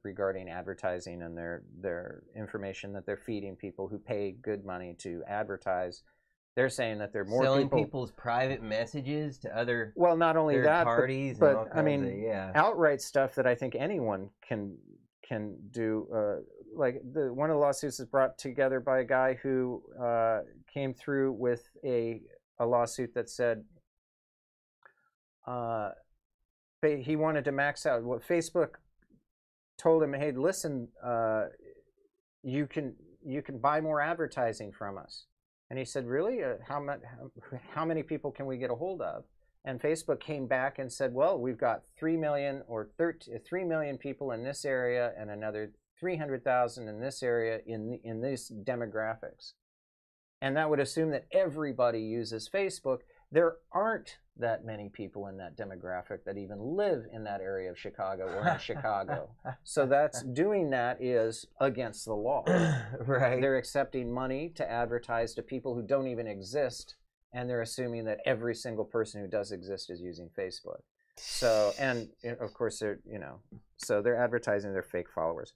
Speaker 1: regarding advertising and their information that they're feeding people who pay good money to advertise. They're saying that there are more
Speaker 2: selling people's private messages to other
Speaker 1: not only
Speaker 2: third
Speaker 1: that,
Speaker 2: parties,
Speaker 1: but I mean, outright stuff that I think anyone can do. Like one of the lawsuits is brought together by a guy who came through with a lawsuit that said he wanted to max out. What Facebook told him, hey, listen, you can buy more advertising from us. And he said, really? How many people can we get a hold of? And Facebook came back and said, well, we've got 3 million or 3 million people in this area and another 300,000 in this area in these demographics. And that would assume that everybody uses Facebook. There aren't that many people in that demographic that even live in that area of Chicago or in Chicago. So doing that is against the law.
Speaker 2: Right.
Speaker 1: They're accepting money to advertise to people who don't even exist, and they're assuming that every single person who does exist is using Facebook. So, and of course they're advertising their fake followers.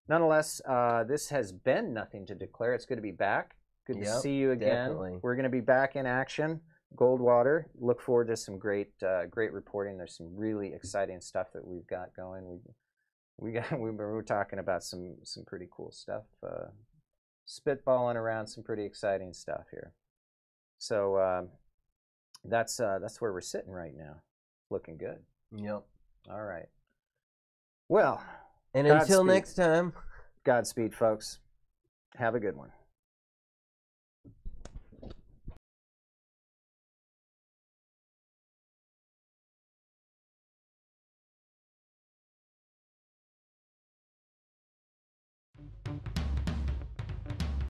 Speaker 1: Nonetheless, this has been Nothing to Declare. It's good to be back. Good to see you again.
Speaker 2: Definitely.
Speaker 1: We're going to be back in action. Goldwater. Look forward to some great reporting. There's some really exciting stuff that we've got going. We're talking about some pretty cool stuff, spitballing around some pretty exciting stuff here. So that's where we're sitting right now. Looking good.
Speaker 2: Yep.
Speaker 1: All right. Well,
Speaker 2: and until next time,
Speaker 1: Godspeed, folks. Have a good one.